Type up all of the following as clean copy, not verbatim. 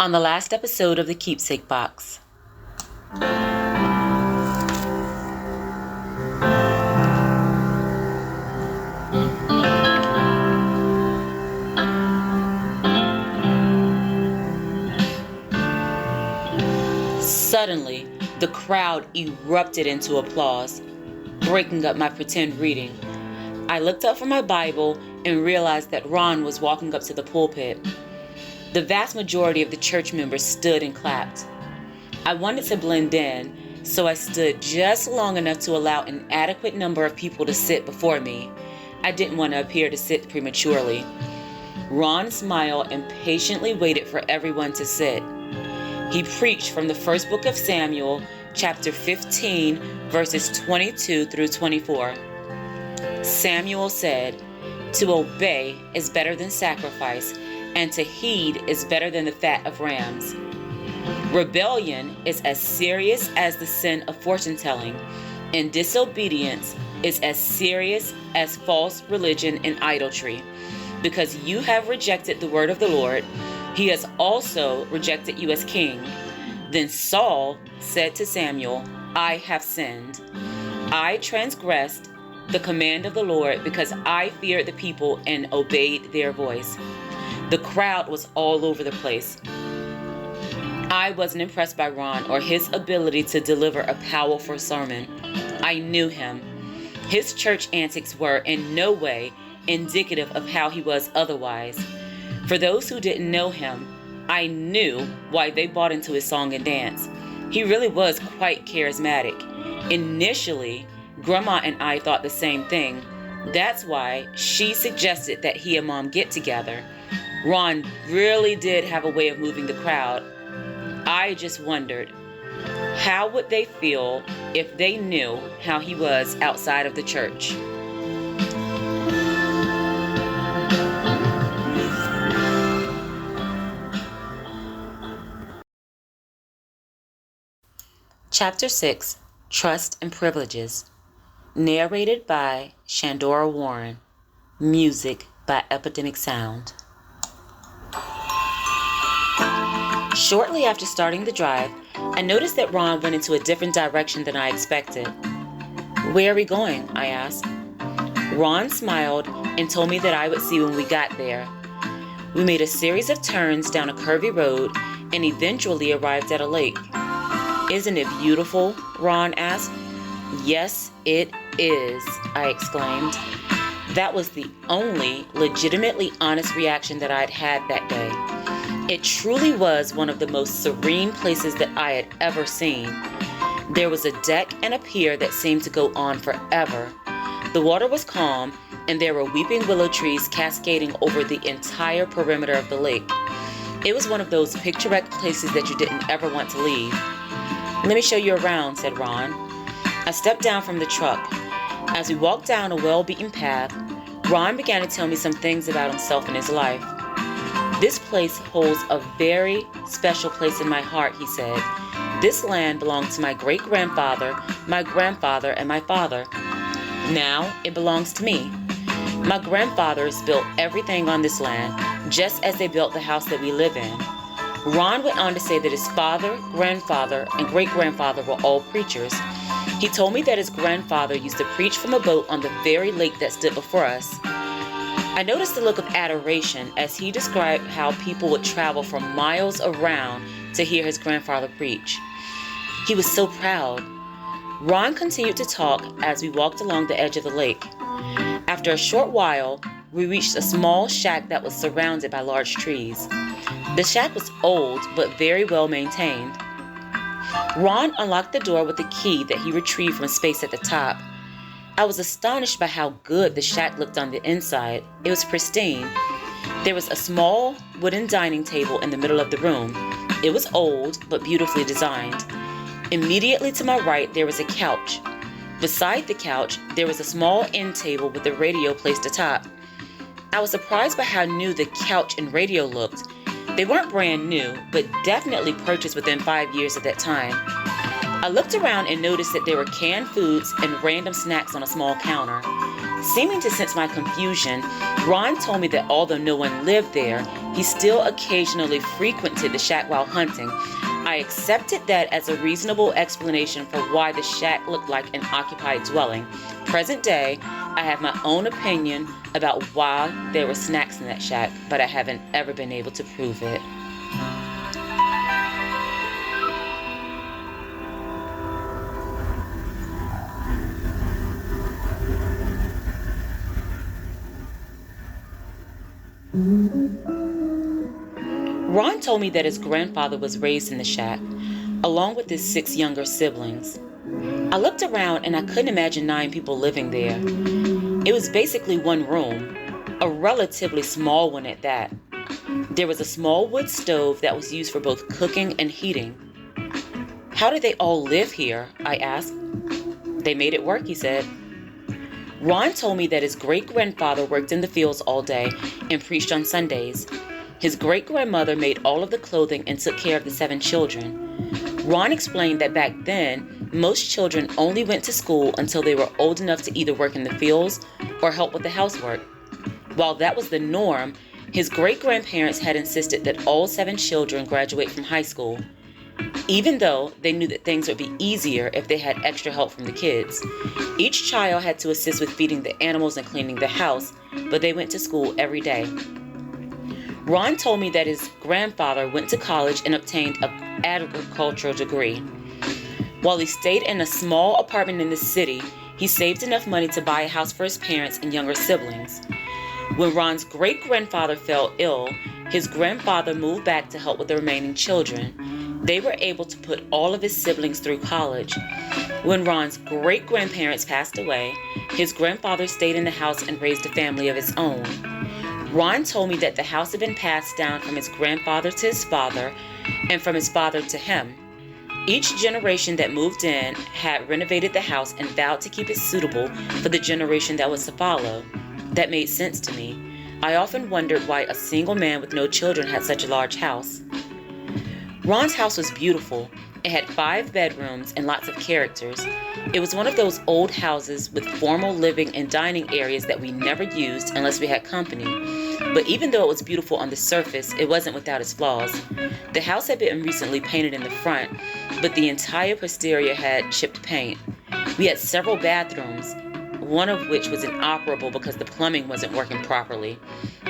on the last episode of the Keepsake box. Suddenly, the crowd erupted into applause, breaking up my pretend reading. I looked up from my Bible and realized that Ron was walking up to the pulpit. The vast majority of the church members stood and clapped. I wanted to blend in, so I stood just long enough to allow an adequate number of people to sit before me. I didn't want to appear to sit prematurely. Ron smiled and patiently waited for everyone to sit. He preached from the first book of Samuel, chapter 15, verses 22 through 24. Samuel said, "To obey is better than sacrifice, and to heed is better than the fat of rams. Rebellion is as serious as the sin of fortune-telling, and disobedience is as serious as false religion and idolatry. Because you have rejected the word of the Lord, he has also rejected you as king." Then Saul said to Samuel, "I have sinned. I transgressed the command of the Lord because I feared the people and obeyed their voice." The crowd was all over the place. I wasn't impressed by Ron or his ability to deliver a powerful sermon. I knew him. His church antics were in no way indicative of how he was otherwise. For those who didn't know him, I knew why they bought into his song and dance. He really was quite charismatic. Initially, Grandma and I thought the same thing. That's why she suggested that he and Mom get together. Ron really did have a way of moving the crowd. I just wondered, how would they feel if they knew how he was outside of the church? Chapter 6, Trust and Privileges. Narrated by Shandora Warren. Music by Epidemic Sound. Shortly after starting the drive, I noticed that Ron went into a different direction than I expected. "Where are we going?" I asked. Ron smiled and told me that I would see when we got there. We made a series of turns down a curvy road and eventually arrived at a lake. "Isn't it beautiful?" Ron asked. "Yes, it is," I exclaimed. That was the only legitimately honest reaction that I'd had that day. It truly was one of the most serene places that I had ever seen. There was a deck and a pier that seemed to go on forever. The water was calm, and there were weeping willow trees cascading over the entire perimeter of the lake. It was one of those picturesque places that you didn't ever want to leave. "Let me show you around," said Ron. I stepped down from the truck. As we walked down a well-beaten path, Ron began to tell me some things about himself and his life. "This place holds a very special place in my heart," he said. "This land belonged to my great-grandfather, my grandfather, and my father. Now it belongs to me. My grandfathers built everything on this land, just as they built the house that we live in." Ron went on to say that his father, grandfather, and great-grandfather were all preachers. He told me that his grandfather used to preach from a boat on the very lake that stood before us. I noticed a look of adoration as he described how people would travel from miles around to hear his grandfather preach. He was so proud. Ron continued to talk as we walked along the edge of the lake. After a short while, we reached a small shack that was surrounded by large trees. The shack was old but very well maintained. Ron unlocked the door with a key that he retrieved from space at the top. I was astonished by how good the shack looked on the inside. It was pristine. There was a small wooden dining table in the middle of the room. It was old but beautifully designed. Immediately to my right, there was a couch. Beside the couch, there was a small end table with a radio placed atop. I was surprised by how new the couch and radio looked. They weren't brand new, but definitely purchased within 5 years of that time. I looked around and noticed that there were canned foods and random snacks on a small counter. Seeming to sense my confusion, Ron told me that although no one lived there, he still occasionally frequented the shack while hunting. I accepted that as a reasonable explanation for why the shack looked like an occupied dwelling. Present day, I have my own opinion about why there were snacks in that shack, but I haven't ever been able to prove it. Ron told me that his grandfather was raised in the shack, along with his 6 younger siblings. I looked around and I couldn't imagine 9 people living there. It was basically one room, a relatively small one at that. There was a small wood stove that was used for both cooking and heating. How did they all live here? I asked. They made it work, he said. Ron told me that his great-grandfather worked in the fields all day and preached on Sundays. His great-grandmother made all of the clothing and took care of the 7 children. Ron explained that back then, most children only went to school until they were old enough to either work in the fields or help with the housework. While that was the norm, his great-grandparents had insisted that all 7 children graduate from high school, even though they knew that things would be easier if they had extra help from the kids. Each child had to assist with feeding the animals and cleaning the house, but they went to school every day. Ron told me that his grandfather went to college and obtained an agricultural degree. While he stayed in a small apartment in the city, he saved enough money to buy a house for his parents and younger siblings. When Ron's great-grandfather fell ill, his grandfather moved back to help with the remaining children. They were able to put all of his siblings through college. When Ron's great-grandparents passed away, his grandfather stayed in the house and raised a family of his own. Ron told me that the house had been passed down from his grandfather to his father and from his father to him. Each generation that moved in had renovated the house and vowed to keep it suitable for the generation that was to follow. That made sense to me. I often wondered why a single man with no children had such a large house. Ron's house was beautiful. It had 5 bedrooms and lots of characters. It was one of those old houses with formal living and dining areas that we never used unless we had company. But even though it was beautiful on the surface, it wasn't without its flaws. The house had been recently painted in the front, but the entire posterior had chipped paint. We had several bathrooms, one of which was inoperable because the plumbing wasn't working properly.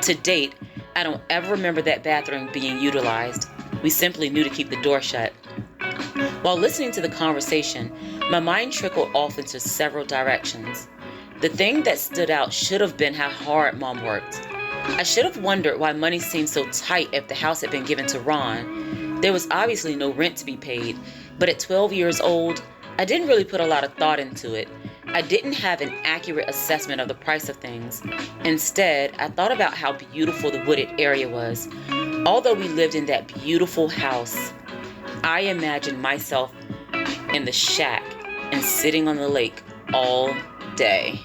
To date, I don't ever remember that bathroom being utilized. We simply knew to keep the door shut. While listening to the conversation, my mind trickled off into several directions. The thing that stood out should have been how hard Mom worked. I should have wondered why money seemed so tight if the house had been given to Ron. There was obviously no rent to be paid, but at 12 years old, I didn't really put a lot of thought into it. I didn't have an accurate assessment of the price of things. Instead, I thought about how beautiful the wooded area was. Although we lived in that beautiful house, I imagined myself in the shack and sitting on the lake all day.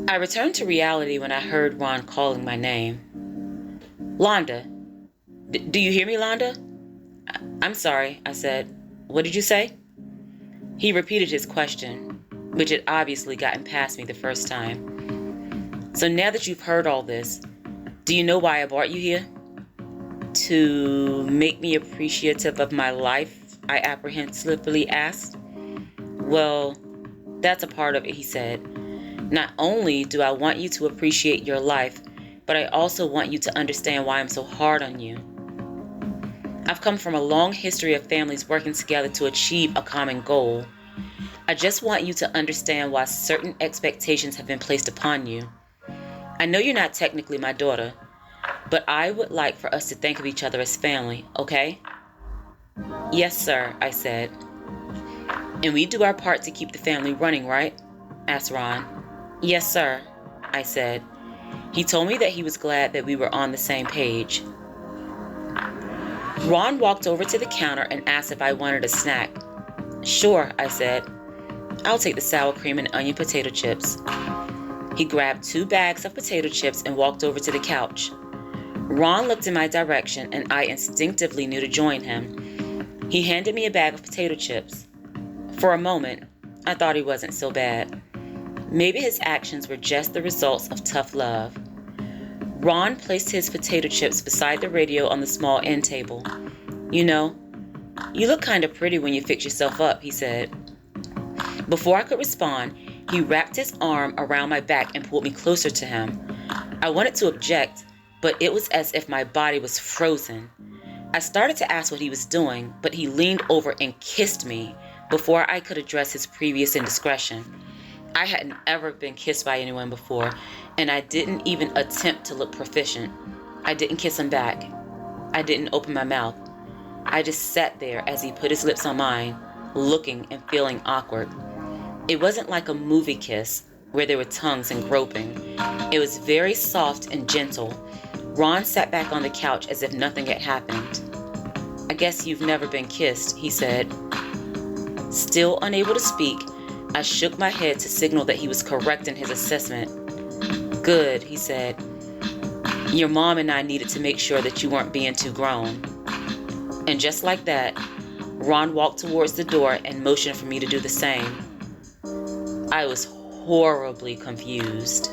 I returned to reality when I heard Ron calling my name. Londa. Do you hear me, Londa? I'm sorry, I said. What did you say? He repeated his question, which had obviously gotten past me the first time. So now that you've heard all this, do you know why I brought you here? To make me appreciative of my life, I apprehensively asked. Well, that's a part of it, he said. Not only do I want you to appreciate your life, but I also want you to understand why I'm so hard on you. I've come from a long history of families working together to achieve a common goal. I just want you to understand why certain expectations have been placed upon you. I know you're not technically my daughter, but I would like for us to think of each other as family, okay? Yes, sir, I said. And we do our part to keep the family running, right? Asked Ron. Yes, sir, I said. He told me that he was glad that we were on the same page. Ron walked over to the counter and asked if I wanted a snack. Sure, I said. I'll take the sour cream and onion potato chips. He grabbed 2 bags of potato chips and walked over to the couch. Ron looked in my direction, and I instinctively knew to join him. He handed me a bag of potato chips. For a moment, I thought he wasn't so bad. Maybe his actions were just the results of tough love. Ron placed his potato chips beside the radio on the small end table. "You know, you look kind of pretty when you fix yourself up," he said. Before I could respond, he wrapped his arm around my back and pulled me closer to him. I wanted to object, but it was as if my body was frozen. I started to ask what he was doing, but he leaned over and kissed me before I could address his previous indiscretion. I hadn't ever been kissed by anyone before, and I didn't even attempt to look proficient. I didn't kiss him back. I didn't open my mouth. I just sat there as he put his lips on mine, looking and feeling awkward. It wasn't like a movie kiss where there were tongues and groping. It was very soft and gentle. Ron sat back on the couch as if nothing had happened. "I guess you've never been kissed," he said. Still unable to speak, I shook my head to signal that he was correct in his assessment. "Good," he said. "Your mom and I needed to make sure that you weren't being too grown." And just like that, Ron walked towards the door and motioned for me to do the same. I was horribly confused.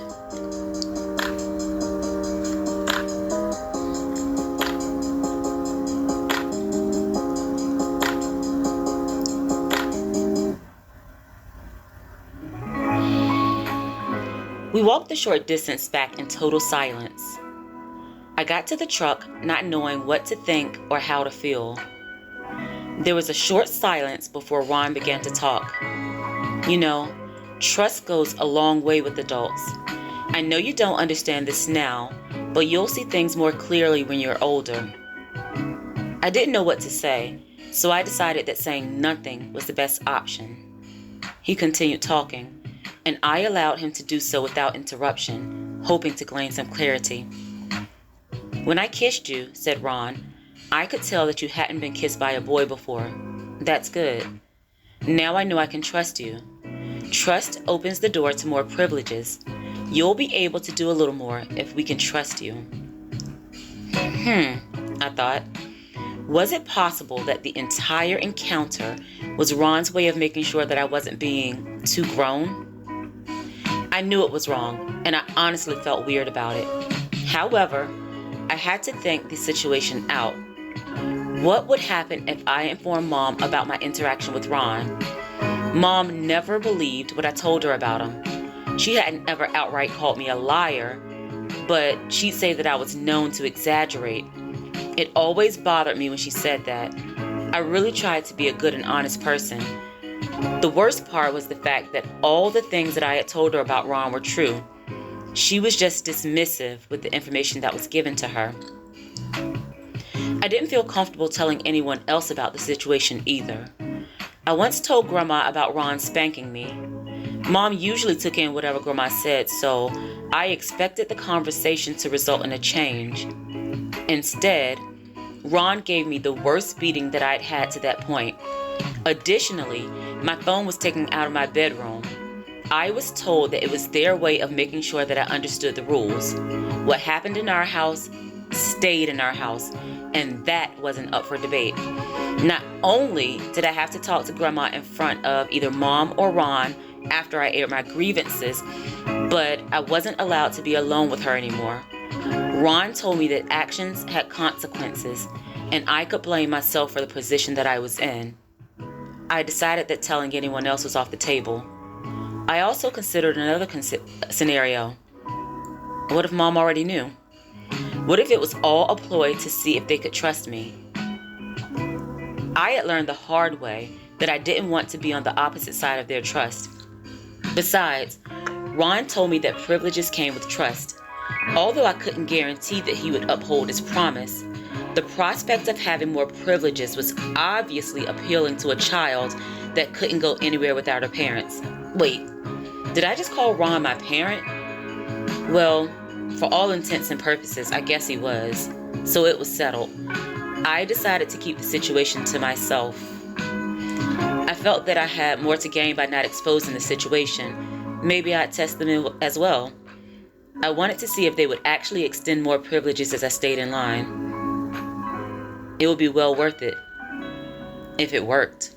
We walked the short distance back in total silence. I got to the truck not knowing what to think or how to feel. There was a short silence before Ron began to talk. "You know, trust goes a long way with adults. I know you don't understand this now, but you'll see things more clearly when you're older." I didn't know what to say, so I decided that saying nothing was the best option. He continued talking, and I allowed him to do so without interruption, hoping to gain some clarity. "When I kissed you," said Ron, "I could tell that you hadn't been kissed by a boy before. That's good. Now I know I can trust you. Trust opens the door to more privileges. You'll be able to do a little more if we can trust you." I thought. Was it possible that the entire encounter was Ron's way of making sure that I wasn't being too grown? I knew it was wrong, and I honestly felt weird about it. However, I had to think the situation out. What would happen if I informed Mom about my interaction with Ron? Mom never believed what I told her about him. She hadn't ever outright called me a liar, but she'd say that I was known to exaggerate. It always bothered me when she said that. I really tried to be a good and honest person. The worst part was the fact that all the things that I had told her about Ron were true. She was just dismissive with the information that was given to her. I didn't feel comfortable telling anyone else about the situation either. I once told Grandma about Ron spanking me. Mom usually took in whatever Grandma said, so I expected the conversation to result in a change. Instead, Ron gave me the worst beating that I'd had to that point. Additionally, my phone was taken out of my bedroom. I was told that it was their way of making sure that I understood the rules. What happened in our house stayed in our house, and that wasn't up for debate. Not only did I have to talk to Grandma in front of either Mom or Ron after I aired my grievances, but I wasn't allowed to be alone with her anymore. Ron told me that actions had consequences, and I could blame myself for the position that I was in. I decided that telling anyone else was off the table. I also considered another scenario. What if Mom already knew? What if it was all a ploy to see if they could trust me? I had learned the hard way that I didn't want to be on the opposite side of their trust. Besides, Ron told me that privileges came with trust. Although I couldn't guarantee that he would uphold his promise, the prospect of having more privileges was obviously appealing to a child that couldn't go anywhere without her parents. Wait, did I just call Ron my parent? Well, for all intents and purposes, I guess he was. So it was settled. I decided to keep the situation to myself. I felt that I had more to gain by not exposing the situation. Maybe I'd test them as well. I wanted to see if they would actually extend more privileges as I stayed in line. It would be well worth it if it worked.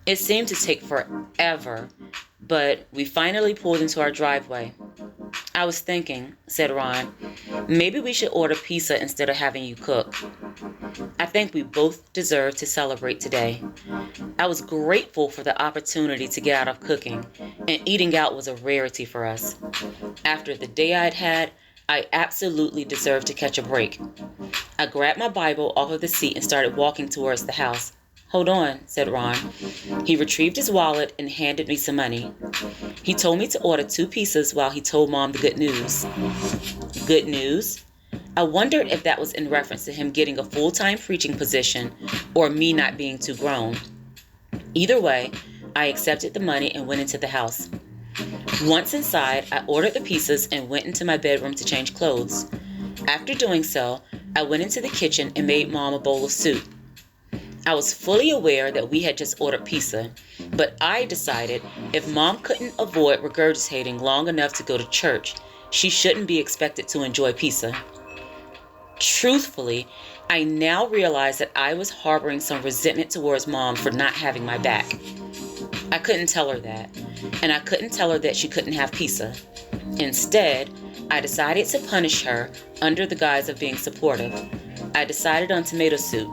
It seemed to take forever, but we finally pulled into our driveway. I was thinking, said Ron, maybe we should order pizza instead of having you cook. I think we both deserve to celebrate today. I was grateful for the opportunity to get out of cooking, and eating out was a rarity for us. After the day I'd had, I absolutely deserved to catch a break. I grabbed my Bible off of the seat and started walking towards the house. Hold on, said Ron. He retrieved his wallet and handed me some money. He told me to order 2 pizzas while he told Mom the good news. Good news? I wondered if that was in reference to him getting a full-time preaching position or me not being too grown. Either way, I accepted the money and went into the house. Once inside, I ordered the pizzas and went into my bedroom to change clothes. After doing so, I went into the kitchen and made Mom a bowl of soup. I was fully aware that we had just ordered pizza, but I decided if Mom couldn't avoid regurgitating long enough to go to church, she shouldn't be expected to enjoy pizza. Truthfully, I now realized that I was harboring some resentment towards Mom for not having my back. I couldn't tell her that, and I couldn't tell her that she couldn't have pizza. Instead, I decided to punish her under the guise of being supportive. I decided on tomato soup.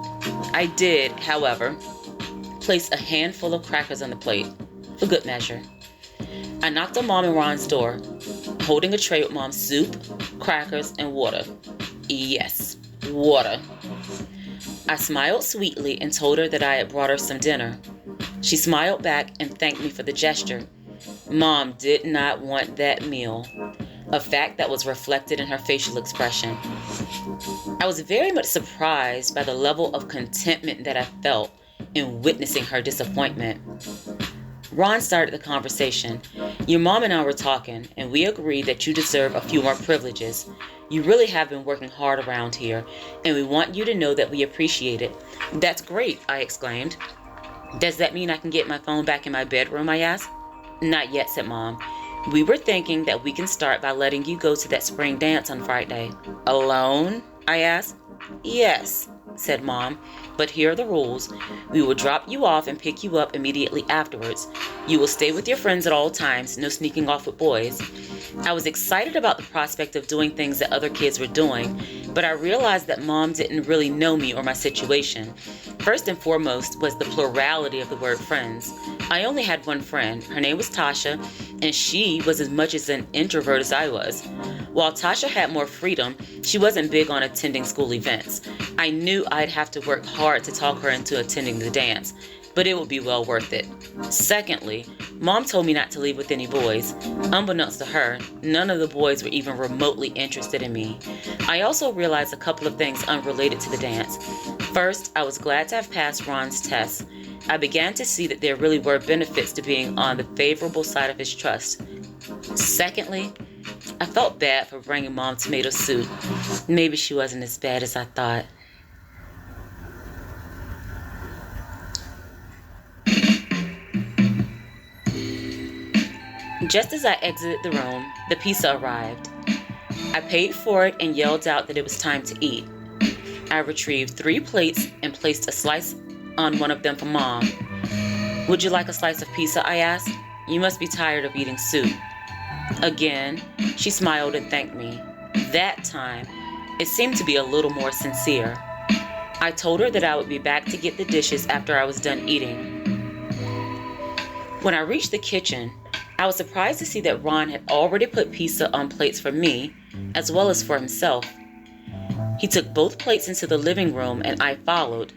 I did, however, place a handful of crackers on the plate, for good measure. I knocked on Mom and Ron's door, holding a tray with Mom's soup, crackers, and water. Yes, water. I smiled sweetly and told her that I had brought her some dinner. She smiled back and thanked me for the gesture. Mom did not want that meal, a fact that was reflected in her facial expression. I was very much surprised by the level of contentment that I felt in witnessing her disappointment. Ron started the conversation. Your mom and I were talking, and we agreed that you deserve a few more privileges. You really have been working hard around here, and we want you to know that we appreciate it. That's great, I exclaimed. Does that mean I can get my phone back in my bedroom, I asked. Not yet, said Mom. We were thinking that we can start by letting you go to that spring dance on Friday. Alone? I asked. Yes, said Mom, but here are the rules. We will drop you off and pick you up immediately afterwards. You will stay with your friends at all times, no sneaking off with boys. I was excited about the prospect of doing things that other kids were doing, but I realized that Mom didn't really know me or my situation. First and foremost was the plurality of the word friends. I only had one friend. Her name was Tasha, and she was as much as an introvert as I was. While Tasha had more freedom, she wasn't big on attending school events. I knew I'd have to work hard to talk her into attending the dance, but it would be well worth it. Secondly, Mom told me not to leave with any boys. Unbeknownst to her, none of the boys were even remotely interested in me. I also realized a couple of things unrelated to the dance. First, I was glad to have passed Ron's test. I began to see that there really were benefits to being on the favorable side of his trust. Secondly, I felt bad for bringing Mom tomato soup. Maybe she wasn't as bad as I thought. Just as I exited the room, the pizza arrived. I paid for it and yelled out that it was time to eat. I retrieved 3 plates and placed a slice on one of them for Mom. Would you like a slice of pizza? I asked. You must be tired of eating soup. Again, she smiled and thanked me. That time, it seemed to be a little more sincere. I told her that I would be back to get the dishes after I was done eating. When I reached the kitchen, I was surprised to see that Ron had already put pizza on plates for me, as well as for himself. He took both plates into the living room and I followed.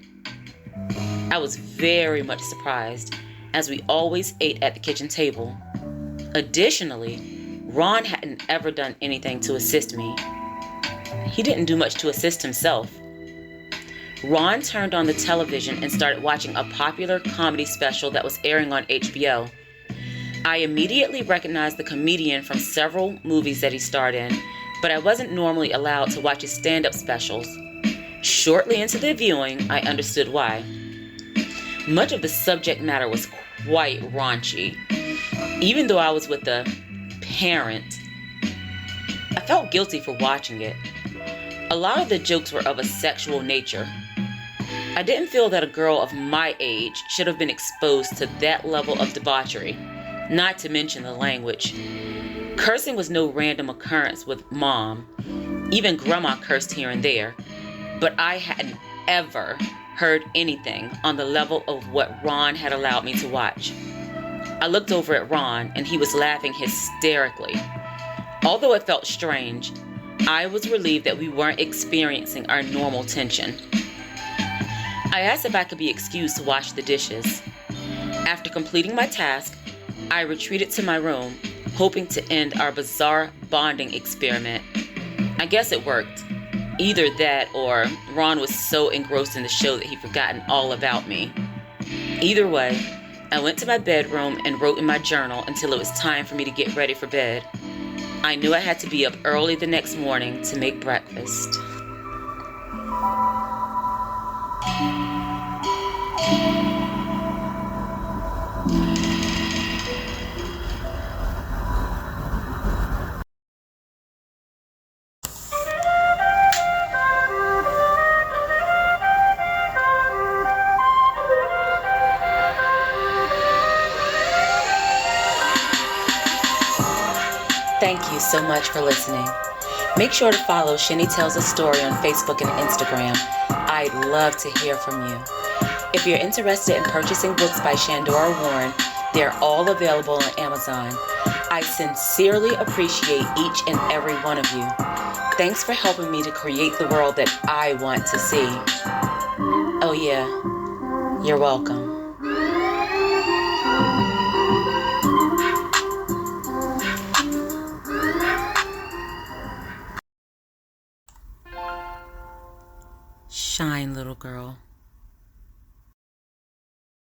I was very much surprised, as we always ate at the kitchen table. Additionally, Ron hadn't ever done anything to assist me. He didn't do much to assist himself. Ron turned on the television and started watching a popular comedy special that was airing on HBO. I immediately recognized the comedian from several movies that he starred in, but I wasn't normally allowed to watch his stand-up specials. Shortly into the viewing, I understood why. Much of the subject matter was quite raunchy. Even though I was with a parent, I felt guilty for watching it. A lot of the jokes were of a sexual nature. I didn't feel that a girl of my age should have been exposed to that level of debauchery, not to mention the language. Cursing was no random occurrence with Mom. Even Grandma cursed here and there, but I hadn't ever heard anything on the level of what Ron had allowed me to watch. I looked over at Ron, and he was laughing hysterically. Although it felt strange, I was relieved that we weren't experiencing our normal tension. I asked if I could be excused to wash the dishes. After completing my task, I retreated to my room, hoping to end our bizarre bonding experiment. I guess it worked. Either that or Ron was so engrossed in the show that he'd forgotten all about me. Either way, I went to my bedroom and wrote in my journal until it was time for me to get ready for bed. I knew I had to be up early the next morning to make breakfast. Thank you so much for listening. Make sure to follow Shenny Tells a Story on Facebook and Instagram. I'd love to hear from you. If you're interested in purchasing books by Shandora Warren, they're all available on Amazon. I sincerely appreciate each and every one of you. Thanks for helping me to create the world that I want to see. Oh yeah, you're welcome. Shine, little girl.